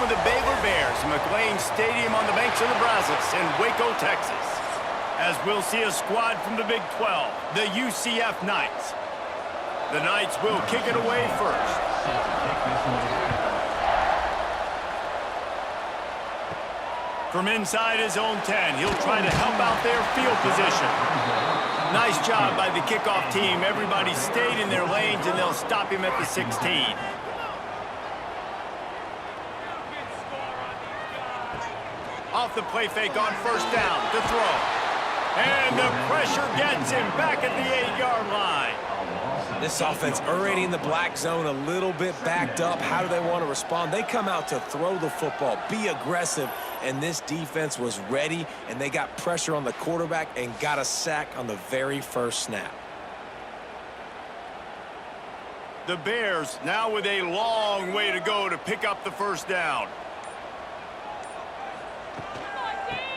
of the Baylor Bears in McLean Stadium on the banks of the Brazos in Waco, Texas. As we'll see a squad from the Big 12, the UCF Knights. The Knights will kick it away first. From inside his own 10, he'll try to help out their field position. Nice job by the kickoff team. Everybody stayed in their lanes, and they'll stop him at the 16. Off the play fake on first down to throw. And the pressure gets him back at the 8-yard line. This offense already in the black zone, a little bit backed up. How do they want to respond? They come out to throw the football, be aggressive, and this defense was ready, and they got pressure on the quarterback and got a sack on the very first snap. The Bears now with a long way to go to pick up the first down.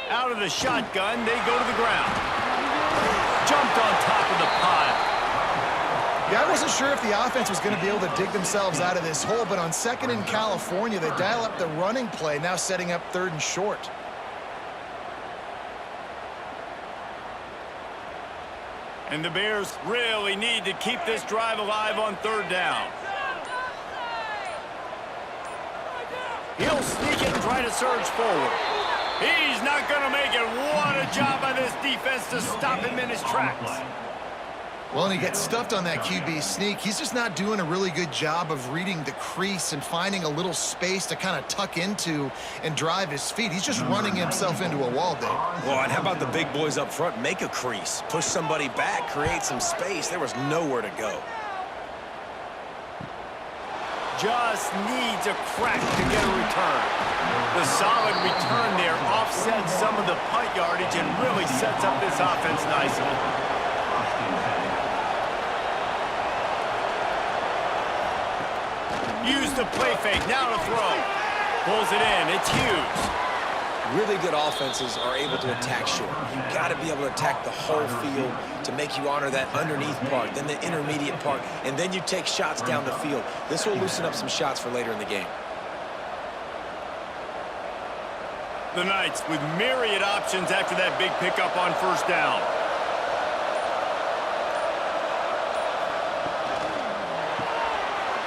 Out of the shotgun, they go to the ground. Jumped on top of the pile. Yeah, I wasn't sure if the offense was going to be able to dig themselves out of this hole, but on 2nd in California, they dial up the running play, now setting up 3rd and short. And the Bears really need to keep this drive alive on 3rd down. He'll sneak it and try to surge forward. He's not going to make it. What a job by this defense to stop him in his tracks. Well, and he gets stuffed on that QB sneak. He's just not doing a really good job of reading the crease and finding a little space to kind of tuck into and drive his feet. He's just running himself into a wall, Dave. Well, and how about the big boys up front? Make a crease, push somebody back, create some space. There was nowhere to go. Just needs a crack to get a return. The solid return there offsets some of the punt yardage and really sets up this offense nicely. Use the play fake, now to throw. Pulls it in, it's Hughes. Really good offenses are able to attack short. You've got to be able to attack the whole field to make you honor that underneath part, then the intermediate part, and then you take shots down the field. This will loosen up some shots for later in the game. The Knights with myriad options after that big pickup on first down.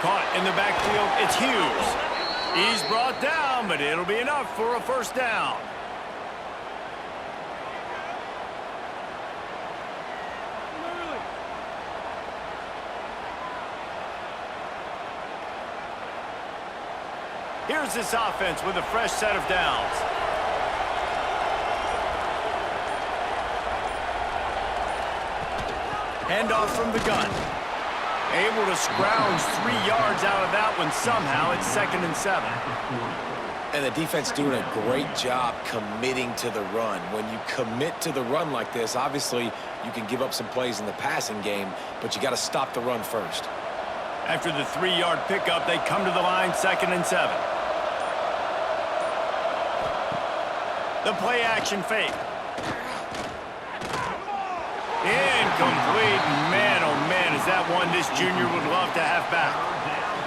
Caught in the backfield, it's Hughes. He's brought down, but it'll be enough for a first down. Here's this offense with a fresh set of downs. Handoff from the gun. Able to scrounge 3 yards out of that one somehow. It's 2nd and 7. And the defense doing a great job committing to the run. When you commit to the run like this, obviously you can give up some plays in the passing game, but you got to stop the run first. After the 3-yard pickup, they come to the line, 2nd and 7. The play action fake. Incomplete. Man, oh man, is that one this junior would love to have back.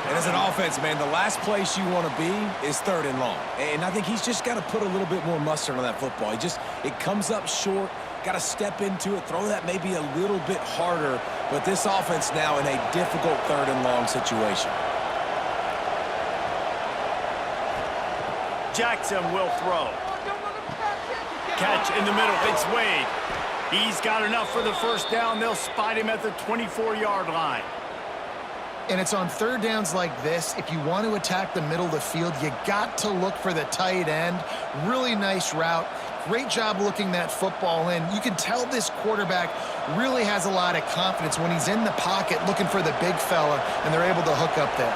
And as an offense, man, the last place you want to be is 3rd and long. And I think he's just got to put a little bit more mustard on that football. It comes up short, got to step into it, throw that maybe a little bit harder. But this offense now in a difficult 3rd and long situation. Jackson will throw. Catch in the middle, it's Wade. He's got enough for the first down. They'll spot him at the 24-yard line. And it's on 3rd downs like this. If you want to attack the middle of the field, you got to look for the tight end. Really nice route. Great job looking that football in. You can tell this quarterback really has a lot of confidence when he's in the pocket looking for the big fella, and they're able to hook up there.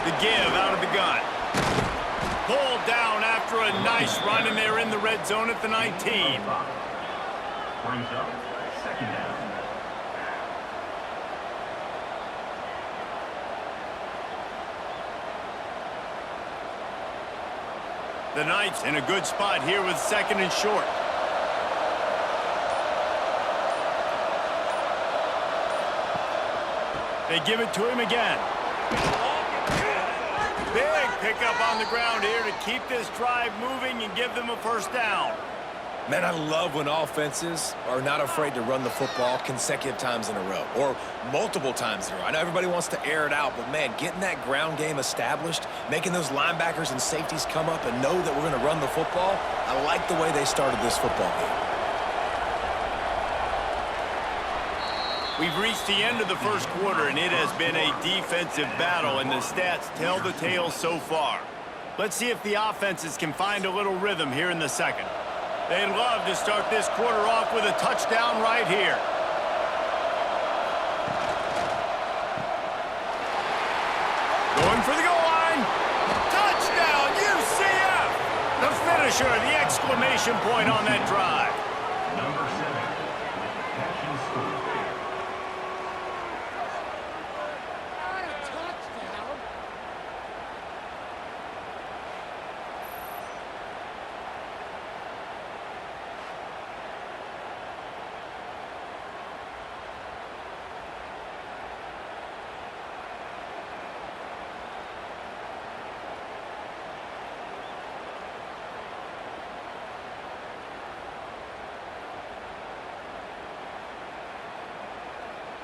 The give out of the gun. Pulled down after a nice run, and they're in the red zone at the 19. Brings up 2nd down. The Knights in a good spot here with 2nd and short. They give it to him again. Big pick up on the ground here to keep this drive moving and give them a first down. Man, I love when offenses are not afraid to run the football consecutive times in a row or multiple times in a row. I know everybody wants to air it out, but, man, getting that ground game established, making those linebackers and safeties come up and know that we're going to run the football, I like the way they started this football game. We've reached the end of the first quarter, and it has been a defensive battle, and the stats tell the tale so far. Let's see if the offenses can find a little rhythm here in the second. They'd love to start this quarter off with a touchdown right here. Going for the goal line. Touchdown, UCF! The finisher, the exclamation point on that drive. Number 7. Catch and score.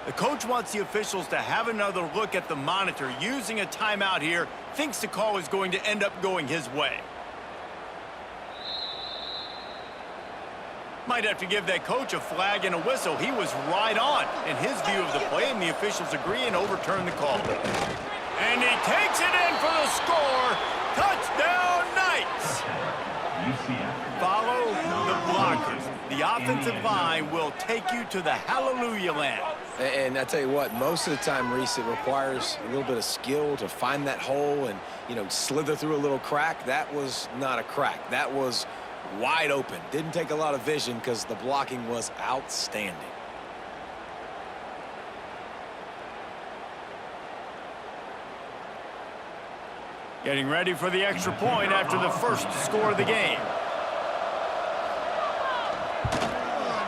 The coach wants the officials to have another look at the monitor using a timeout here. Thinks the call is going to end up going his way. Might have to give that coach a flag and a whistle. He was right on in his view of the play, and the officials agree and overturn the call. And he takes it in for the score. Touchdown, Knights! UCF. Follow the blockers. The offensive line will take you to the hallelujah land. And I tell you what, most of the time, Reese, it requires a little bit of skill to find that hole and, you know, slither through a little crack. That was not a crack. That was wide open. Didn't take a lot of vision because the blocking was outstanding. Getting ready for the extra point after the first score of the game.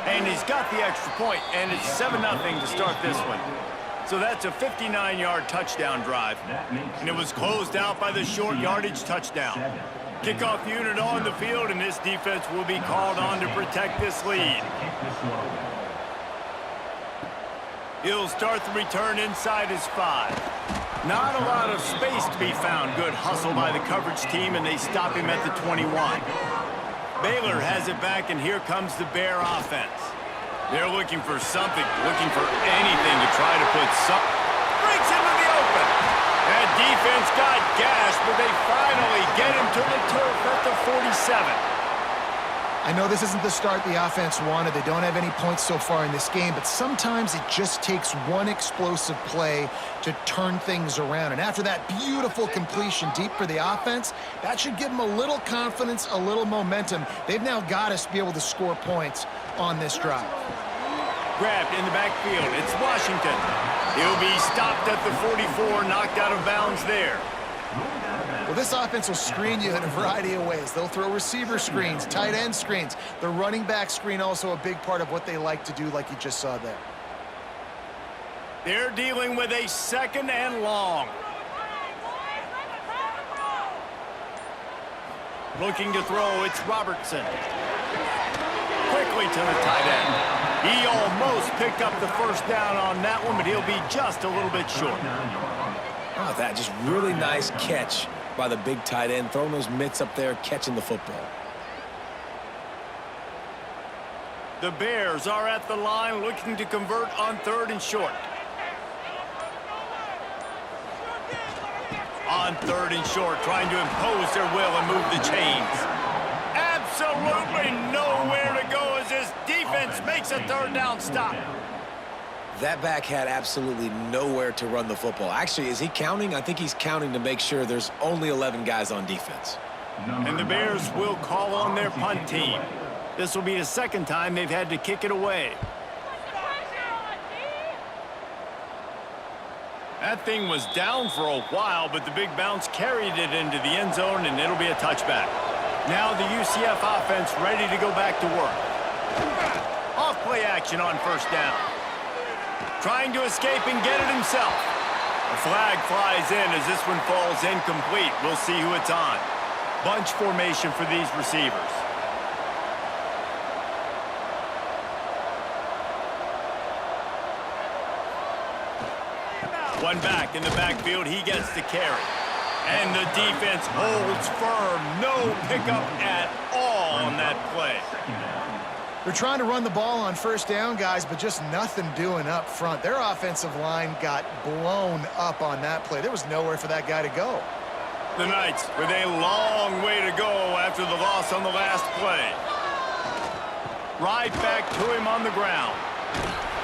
And he's got the extra point, and it's 7-0 to start this one. So that's a 59-yard touchdown drive. And it was closed out by the short yardage touchdown. Kickoff unit on the field, and this defense will be called on to protect this lead. He'll start the return inside his 5. Not a lot of space to be found. Good hustle by the coverage team, and they stop him at the 21. Baylor has it back, and here comes the Bear offense. They're looking for something, looking for anything to try to put some... Breaks into the open. That defense got gashed, but they finally get him to the turf at the 47. I know this isn't the start the offense wanted. They don't have any points so far in this game, but sometimes it just takes one explosive play to turn things around. And after that beautiful completion deep for the offense, that should give them a little confidence, a little momentum. They've now got us to be able to score points on this drive. Grabbed in the backfield. It's Washington. He'll be stopped at the 44, knocked out of bounds there. Well, this offense will screen you in a variety of ways. They'll throw receiver screens, tight end screens. The running back screen also a big part of what they like to do, like you just saw there. They're dealing with a 2nd and long. Looking to throw, it's Robertson. Quickly to the tight end. He almost picked up the first down on that one, but he'll be just a little bit short. Oh, that just really nice catch by the big tight end, throwing those mitts up there, catching the football. The Bears are at the line looking to convert on 3rd and short. On 3rd and short, trying to impose their will and move the chains. Absolutely nowhere to go as this defense makes a 3rd down stop. That back had absolutely nowhere to run the football. Actually, is he counting? I think he's counting to make sure there's only 11 guys on defense. And the Bears will call on their punt team. This will be the 2nd time they've had to kick it away. That thing was down for a while, but the big bounce carried it into the end zone, and it'll be a touchback. Now the UCF offense ready to go back to work. Off play action on 1st down. Trying to escape and get it himself. A flag flies in as this one falls incomplete. We'll see who it's on. Bunch formation for these receivers. One back in the backfield, he gets the carry. And the defense holds firm. No pickup at all on that play. They're trying to run the ball on first down, guys, but just nothing doing up front. Their offensive line got blown up on that play. There was nowhere for that guy to go. The Knights with a long way to go after the loss on the last play. Right back to him on the ground.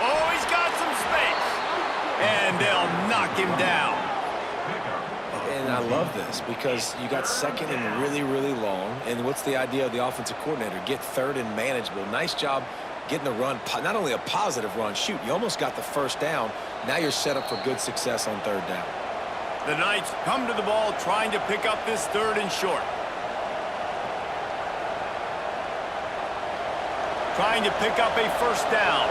Oh, he's got some space. And they'll knock him down. And I love this because you got second and really, really long. And what's the idea of the offensive coordinator? Get third and manageable. Nice job getting the run, not only a positive run, shoot, you almost got the first down. Now you're set up for good success on third down. The Knights come to the ball trying to pick up this third and short. Trying to pick up a first down.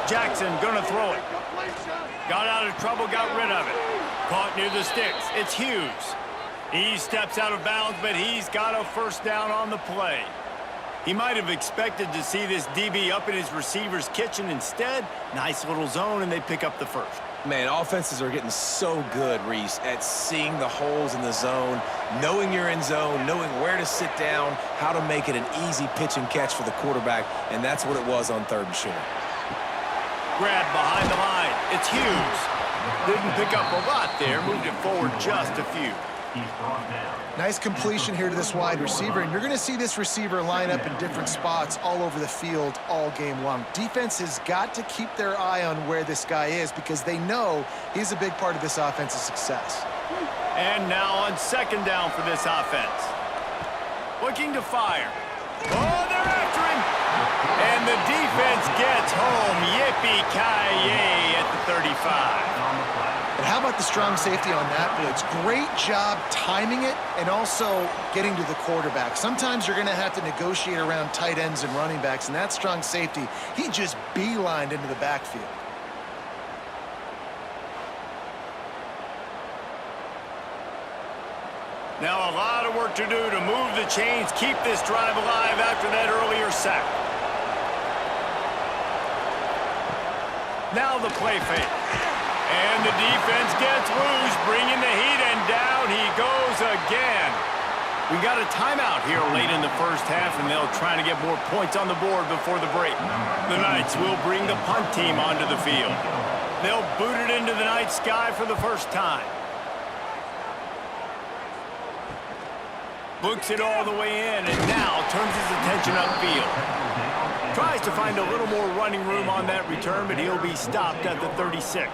Jackson gonna throw it. Got out of trouble, got rid of it. Caught near the sticks. It's Hughes. He steps out of bounds, but he's got a first down on the play. He might have expected to see this DB up in his receiver's kitchen. Instead, nice little zone, and they pick up the first. Man, offenses are getting so good, Reese, at seeing the holes in the zone, knowing you're in zone, knowing where to sit down, how to make it an easy pitch and catch for the quarterback, and that's what it was on third and short. Grab behind the line. It's Hughes. Didn't pick up a lot there. Moved it forward just a few. Nice completion here to this wide receiver, and you're going to see this receiver line up in different spots all over the field all game long. Defense has got to keep their eye on where this guy is because they know he's a big part of this offense's success. And now on second down for this offense. Looking to fire. Oh, they're after him. And the defense gets home. Yippee-ki-yay at the 35. But how about the strong safety on that blitz? Great job timing it and also getting to the quarterback. Sometimes you're going to have to negotiate around tight ends and running backs, and that strong safety, he just beelined into the backfield. Now a lot of work to do to move the chains, keep this drive alive after that earlier sack. Now the play fake. And the defense gets loose, bringing the heat, and down he goes again. We got a timeout here late in the first half, and they'll try to get more points on the board before the break. The Knights will bring the punt team onto the field. They'll boot it into the night sky for the first time. Looks it all the way in, and now turns his attention upfield. Tries to find a little more running room on that return, but he'll be stopped at the 36.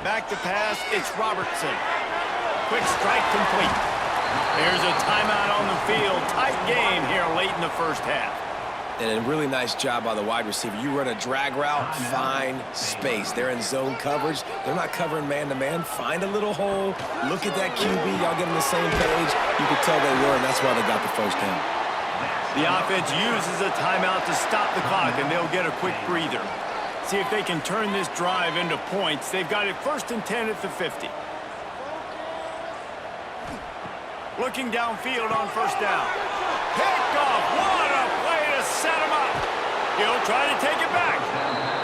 Back to pass, it's Robertson. Quick strike complete. There's a timeout on the field. Tight game here late in the first half. And a really nice job by the wide receiver. You run a drag route, find space. They're in zone coverage. They're not covering man-to-man. Find a little hole. Look at that QB. Y'all get on the same page. You can tell they were, and that's why they got the first down. The offense uses a timeout to stop the clock, and they'll get a quick breather. See if they can turn this drive into points. They've got it 1st and 10 at the 50. Looking downfield on first down. Picked off. What a play to set him up. He'll try to take it back.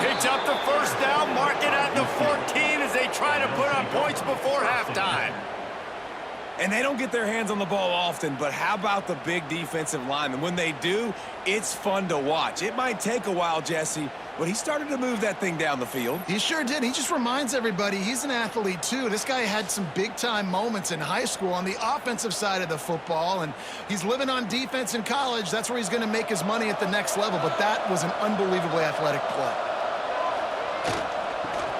Picks up the first down, mark it at the 14 as they try to put up points before halftime. And they don't get their hands on the ball often, but how about the big defensive linemen? When they do, it's fun to watch. It might take a while, Jesse, but he started to move that thing down the field. He sure did. He just reminds everybody he's an athlete, too. This guy had some big-time moments in high school on the offensive side of the football, and he's living on defense in college. That's where he's going to make his money at the next level, but that was an unbelievably athletic play.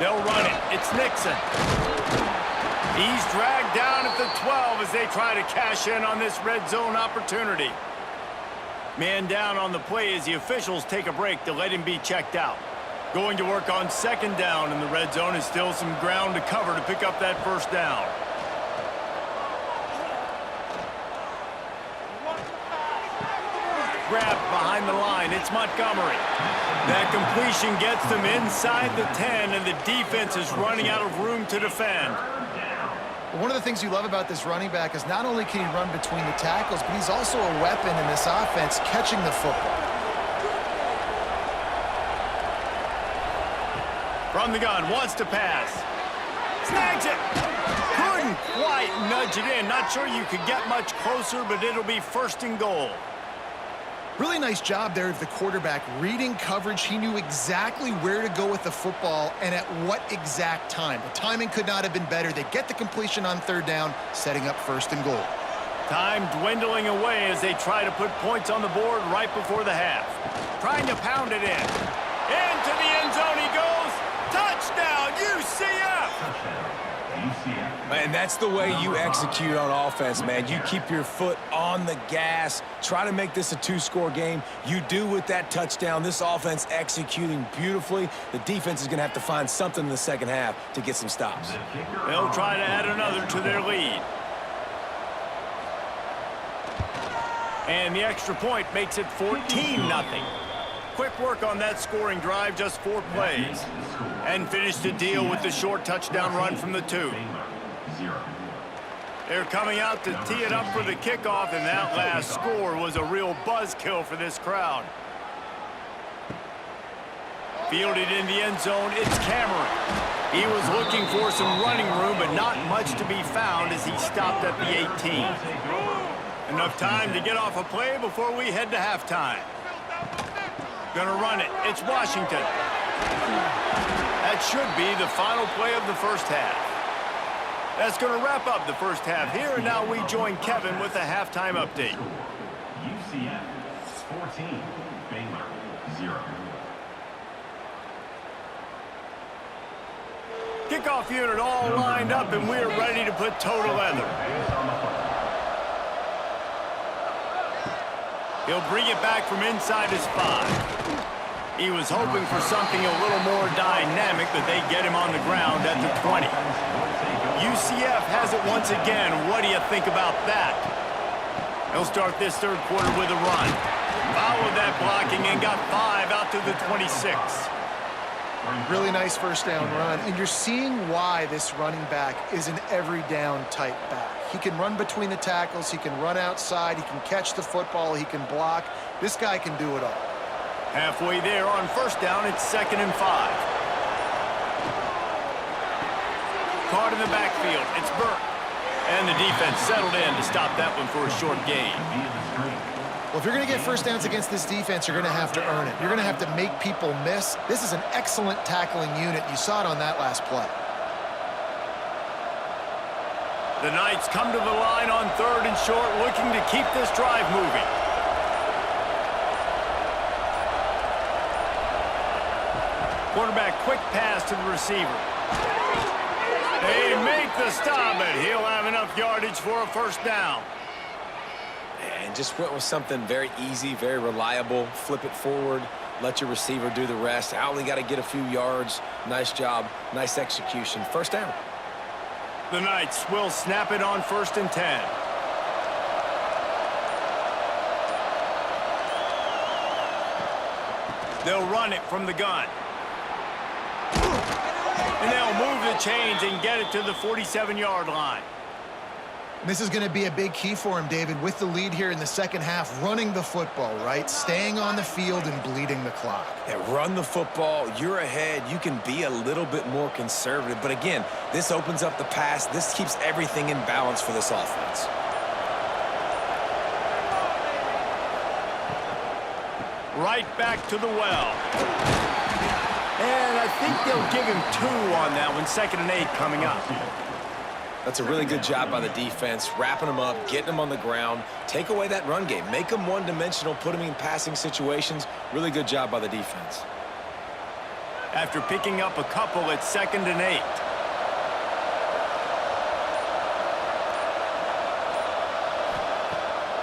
They'll run it. It's Nixon. He's dragged down at the 12 as they try to cash in on this red zone opportunity. Man down on the play as the officials take a break to let him be checked out. Going to work on second down in the red zone is still some ground to cover to pick up that first down. grabbed behind the line. It's Montgomery. That completion gets them inside the 10, and the defense is running out of room to defend. One of the things you love about this running back is not only can he run between the tackles, but he's also a weapon in this offense catching the football. From the gun, wants to pass. Snags it. Couldn't quite nudge it in. Not sure you could get much closer, but it'll be 1st and goal. Really nice job there of the quarterback reading coverage. He knew exactly where to go with the football and at what exact time. The timing could not have been better. They get the completion on 3rd down, setting up 1st and goal. Time dwindling away as they try to put points on the board right before the half. Trying to pound it in. Into the end zone he goes. Touchdown, UCF! Man, that's the way you execute on offense, man. You keep your foot on the gas. Try to make this a 2-score game. You do with that touchdown. This offense executing beautifully. The defense is going to have to find something in the second half to get some stops. They'll try to add another to their lead. And the extra point makes it 14-0. Quick work on that scoring drive, just 4 plays. And finish the deal with the short touchdown run from the 2. They're coming out to tee it up for the kickoff, and that last score was a real buzzkill for this crowd. Fielded in the end zone, it's Cameron. He was looking for some running room, but not much to be found as he stopped at the 18. Enough time to get off a play before we head to halftime. Gonna run it. It's Washington. That should be the final play of the first half. That's going to wrap up the first half here, and now we join Kevin with a halftime update. UCF 14, Baylor 0. Kickoff unit all lined up, and we're ready to put toe to leather. He'll bring it back from inside his 5. He was hoping for something a little more dynamic, but they get him on the ground at the 20. UCF has it once again. What do you think about that? He'll start this 3rd quarter with a run. Followed that blocking and got 5 out to the 26. Really nice 1st down run, and you're seeing why this running back is an every down type back. He can run between the tackles, he can run outside, he can catch the football, he can block. This guy can do it all. Halfway there on 1st down, it's 2nd and 5. Caught in the backfield, it's Burke. And the defense settled in to stop that one for a short gain. Well, if you're going to get 1st downs against this defense, you're going to have to earn it. You're going to have to make people miss. This is an excellent tackling unit. You saw it on that last play. The Knights come to the line on 3rd and short, looking to keep this drive moving. Quarterback quick pass to the receiver. They make the stop, but he'll have enough yardage for a 1st down. And just went with something very easy, very reliable. Flip it forward, let your receiver do the rest. I only got to get a few yards. Nice job, nice execution. 1st down. The Knights will snap it on 1st and 10. They'll run it from the gun. And they'll move the chains and get it to the 47-yard line. This is going to be a big key for him, David, with the lead here in the second half, running the football, right? Staying on the field and bleeding the clock. Yeah, run the football. You're ahead. You can be a little bit more conservative. But again, this opens up the pass. This keeps everything in balance for this offense. Right back to the well. And I think they'll give him 2 on that one. 2nd and 8 coming up. That's a really good job by the defense, wrapping them up, getting them on the ground. Take away that run game. Make them one-dimensional, put them in passing situations. Really good job by the defense. After picking up a couple, it's 2nd and 8.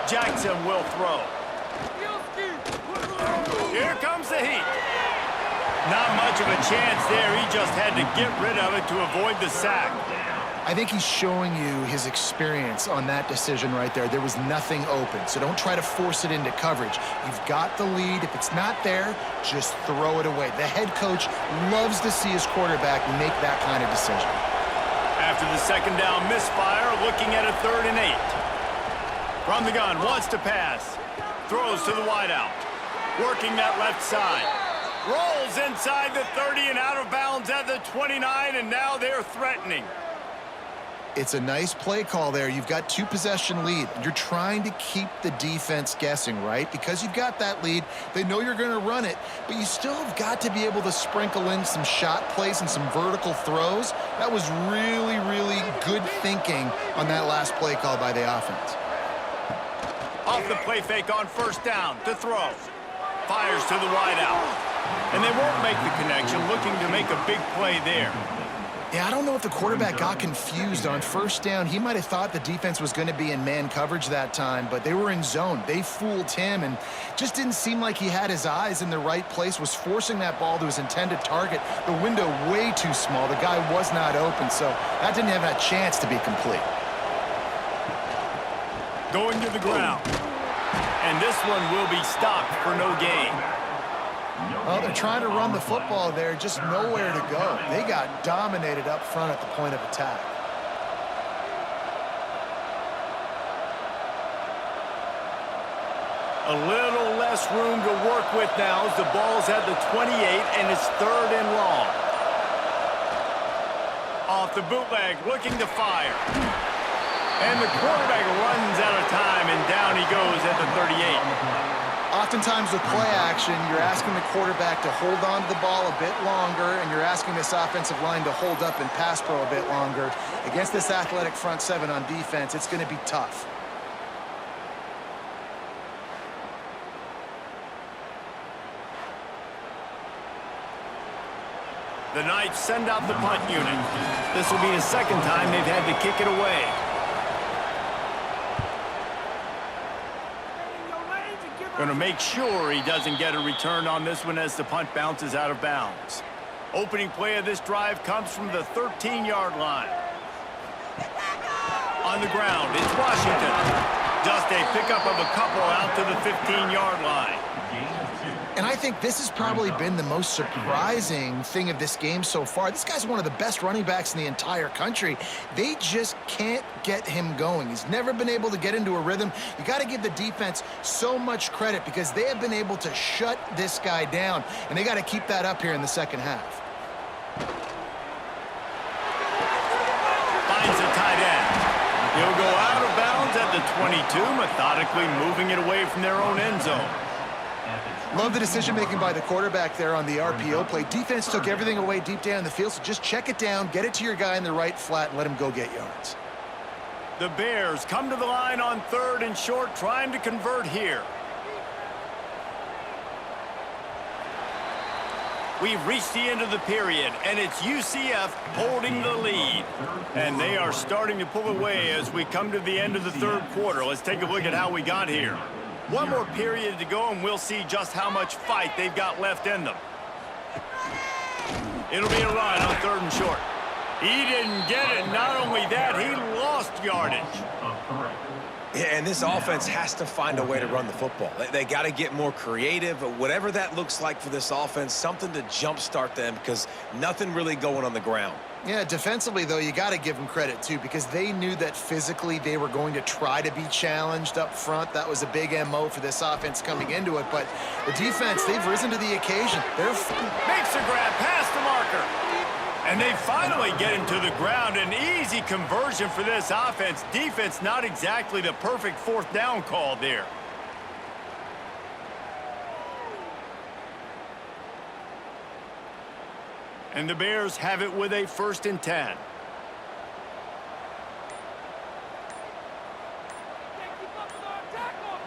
Jackson will throw. Here comes the heat. Not much of a chance there. He just had to get rid of it to avoid the sack. I think he's showing you his experience on that decision right there. There was nothing open, so don't try to force it into coverage. You've got the lead. If it's not there, just throw it away. The head coach loves to see his quarterback make that kind of decision. After the second down misfire, looking at a 3rd and 8. From the gun, wants to pass. Throws to the wideout. Working that left side. Rolls inside the 30 and out of bounds at the 29, and now they're threatening. It's a nice play call there. You've got 2-possession lead. You're trying to keep the defense guessing, right? Because you've got that lead. They know you're going to run it, but you still have got to be able to sprinkle in some shot plays and some vertical throws. That was really, really good thinking on that last play call by the offense. Off the play fake on 1st down to throw. Fires to the wideout. And they won't make the connection, looking to make a big play there. Yeah, I don't know if the quarterback got confused on 1st down. He might have thought the defense was going to be in man coverage that time, but they were in zone. They fooled him and just didn't seem like he had his eyes in the right place, was forcing that ball to his intended target. The window way too small. The guy was not open, so that didn't have a chance to be complete. Going to the ground. And this one will be stopped for no gain. Well, they're trying to run the football there, just nowhere to go. They got dominated up front at the point of attack. A little less room to work with now as the ball's at the 28 and it's 3rd and long. Off the bootleg, looking to fire. And the quarterback runs out of time, and down he goes at the 38. Oftentimes with play action, you're asking the quarterback to hold on to the ball a bit longer, and you're asking this offensive line to hold up in pass pro a bit longer. Against this athletic front 7 on defense, it's going to be tough. The Knights send out the punt unit. This will be the 2nd time they've had to kick it away. Going to make sure he doesn't get a return on this one as the punt bounces out of bounds. Opening play of this drive comes from the 13-yard line. On the ground, it's Washington. Just a pickup of a couple out to the 15-yard line. And I think this has probably been the most surprising thing of this game so far. This guy's one of the best running backs in the entire country. They just can't get him going. He's never been able to get into a rhythm. You got to give the defense so much credit because they have been able to shut this guy down, and they got to keep that up here in the 2nd half. Finds a tight end. He'll go out of bounds at the 22, methodically moving it away from their own end zone. Love the decision-making by the quarterback there on the RPO play. Defense took everything away deep down the field, so just check it down, get it to your guy in the right flat, and let him go get yards. The Bears come to the line on 3rd and short, trying to convert here. We've reached the end of the period, and it's UCF holding the lead. And they are starting to pull away as we come to the end of the 3rd quarter. Let's take a look at how we got here. One more period to go, and we'll see just how much fight they've got left in them. It'll be a run on 3rd and short. He didn't get it. Not only that, he lost yardage. Yeah, and this offense has to find a way to run the football. They got to get more creative, whatever that looks like for this offense, something to jumpstart them because nothing really going on the ground. Yeah, defensively, though, you got to give them credit, too, because they knew that physically they were going to try to be challenged up front. That was a big MO for this offense coming into it. But the defense, they've risen to the occasion. Makes a grab past the marker. And they finally get him to the ground. An easy conversion for this offense. Defense not exactly the perfect 4th down call there. And the Bears have it with a 1st and 10.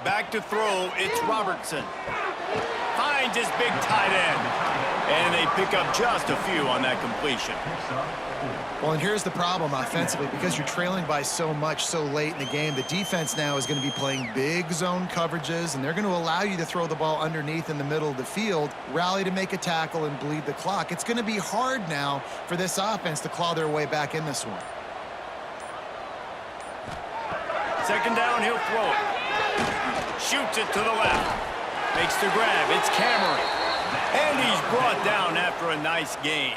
Back to throw, it's Robertson. Finds his big tight end. And they pick up just a few on that completion. Well, and here's the problem offensively. Because you're trailing by so much so late in the game, the defense now is going to be playing big zone coverages, and they're going to allow you to throw the ball underneath in the middle of the field, rally to make a tackle, and bleed the clock. It's going to be hard now for this offense to claw their way back in this one. second down, he'll throw it. Shoots it to the left. Makes the grab. It's Cameron. And he's brought down after a nice gain.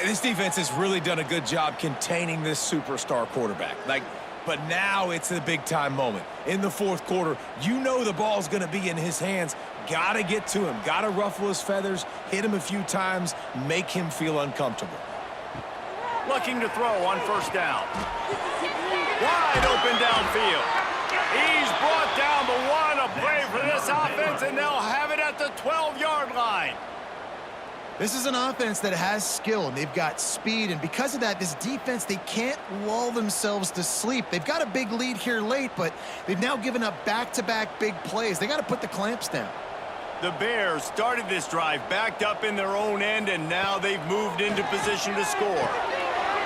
This defense has really done a good job containing this superstar quarterback. But now it's a big-time moment. In the fourth quarter, you know the ball's going to be in his hands. Got to get to him. Got to ruffle his feathers, hit him a few times, make him feel uncomfortable. Looking to throw on first down. Wide open downfield. He's brought down, but what a play for this offense, and they'll have it at the 12-yard line. This is an offense that has skill, and they've got speed, and because of that, this defense, they can't lull themselves to sleep. They've got a big lead here late, but they've now given up back-to-back big plays. They got to put the clamps down. The Bears started this drive backed up in their own end, and now they've moved into position to score.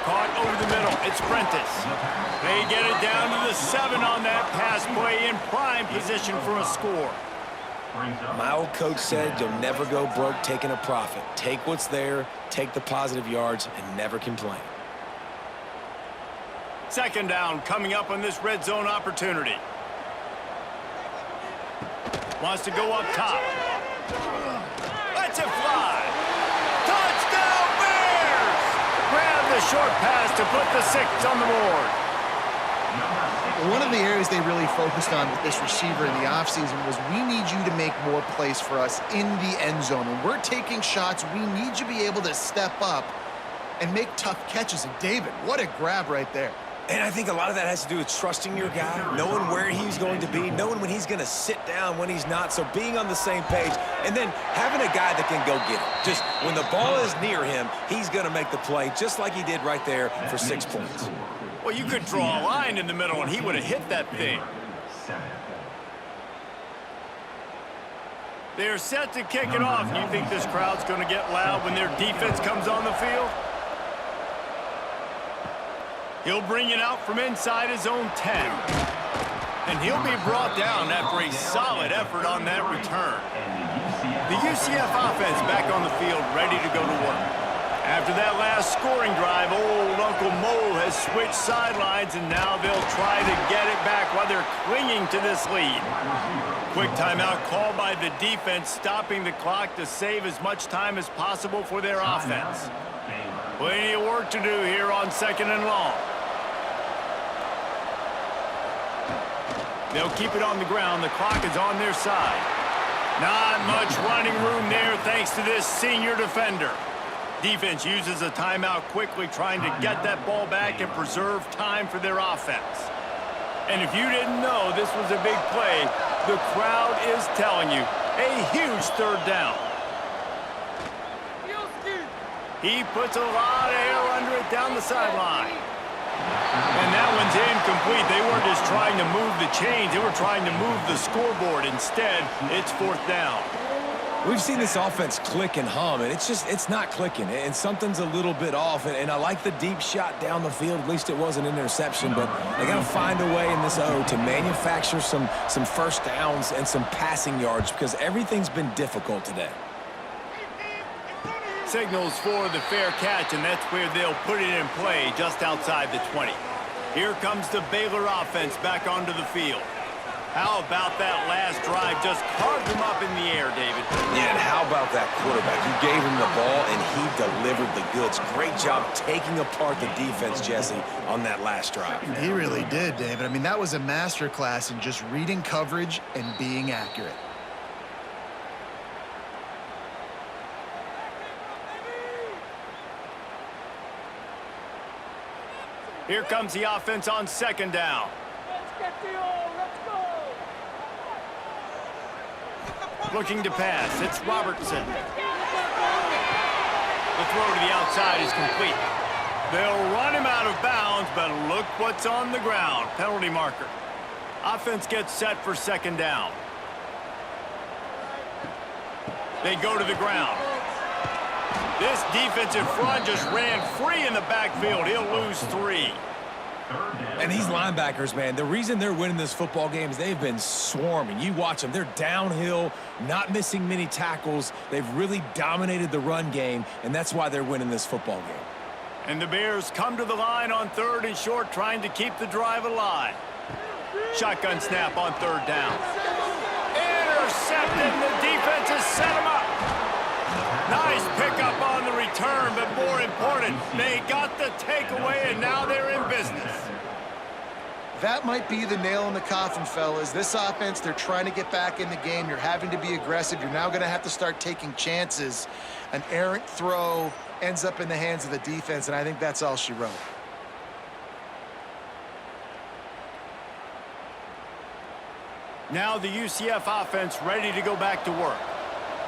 Caught over the middle. It's Prentice. They get it down to the 7 on that pass play in prime position for a score. My old coach said you'll never go broke taking a profit. Take what's there, take the positive yards, and never complain. Second down coming up on this red zone opportunity. Wants to go up top. Lets it fly. Touchdown Bears! Grab the short pass to put the 6 on the board. One of the areas they really focused on with this receiver in the offseason was we need you to make more plays for us in the end zone. When we're taking shots, we need you to be able to step up and make tough catches. And David, what a grab right there. And I think a lot of that has to do with trusting your guy, knowing where he's going to be, knowing when he's going to sit down, when he's not, so being on the same page, and then having a guy that can go get it. Just when the ball is near him, he's going to make the play, just like he did right there for 6 points. Well, you could draw a line in the middle, and he would have hit that thing. They're set to kick it off. You think this crowd's going to get loud when their defense comes on the field? He'll bring it out from inside his own 10. And he'll be brought down after a solid effort on that return. The UCF offense back on the field, ready to go to work. After that last scoring drive, old Uncle Mo has switched sidelines, and now they'll try to get it back while they're clinging to this lead. Quick timeout called by the defense, stopping the clock to save as much time as possible for their offense. Plenty of work to do here on second and long. They'll keep it on the ground. The clock is on their side. Not much running room there thanks to this senior defender. Defense uses a timeout quickly, trying to get that ball back and preserve time for their offense. And if you didn't know this was a big play, the crowd is telling you, a huge third down. He puts a lot of air under it down the sideline. And that one's incomplete. They weren't just trying to move the chains, they were trying to move the scoreboard. Instead, it's fourth down. We've seen this offense click and hum, and it's not clicking, and something's a little bit off. And I like the deep shot down the field. At least it was an interception, but they got to find a way in this O to manufacture some first downs and some passing yards because everything's been difficult today. Signals for the fair catch, and that's where they'll put it in play just outside the 20. Here comes the Baylor offense back onto the field. How about that last drive? Just carved him up in the air, David. Yeah, and how about that quarterback? You gave him the ball, and he delivered the goods. Great job taking apart the defense, Jesse, on that last drive. He really did, David. I mean, that was a masterclass in just reading coverage and being accurate. Here comes the offense on second down. Looking to pass. It's Robertson. The throw to the outside is complete. They'll run him out of bounds, but look what's on the ground. Penalty marker. Offense gets set for second down. They go to the ground. This defensive front just ran free in the backfield. He'll lose 3. And these linebackers, man, the reason they're winning this football game is they've been swarming. You watch them. They're downhill, not missing many tackles. They've really dominated the run game, and that's why they're winning this football game. And the Bears come to the line on third and short, trying to keep the drive alive. Shotgun snap on third down. Intercepted. The defense has set him up. Nice pickup on the return, but more important, they got the takeaway, and now they're in business. That might be the nail in the coffin, fellas. This offense, they're trying to get back in the game. You're having to be aggressive. You're now going to have to start taking chances. An errant throw ends up in the hands of the defense, and I think that's all she wrote. Now the UCF offense ready to go back to work.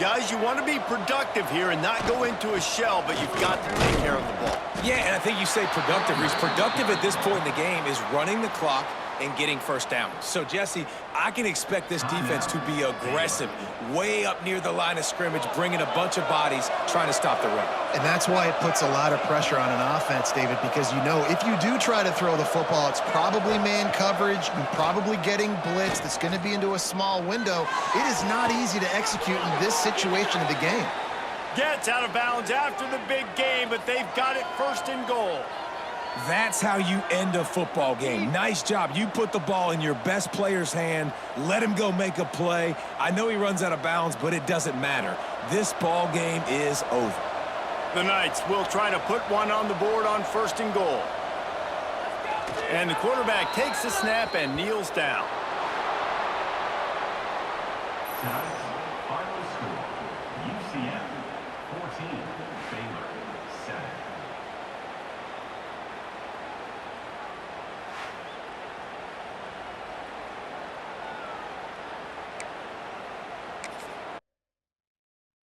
Guys, you want to be productive here and not go into a shell, but you've got to take care of the ball. Yeah, and I think you say productive, Reese. Productive at this point in the game is running the clock and getting first down. So, Jesse, I can expect this defense to be aggressive, way up near the line of scrimmage, bringing a bunch of bodies, trying to stop the run. And that's why it puts a lot of pressure on an offense, David, because you know if you do try to throw the football, it's probably man coverage, you're probably getting blitzed, it's going to be into a small window. It is not easy to execute in this situation of the game. Gets out of bounds after the big game, but they've got it first and goal. That's how you end a football game. Nice job. You put the ball in your best player's hand, let him go make a play. I know he runs out of bounds, but it doesn't matter. This ball game is over. The Knights will try to put one on the board on first and goal. And the quarterback takes the snap and kneels down. Final score, UCF 14,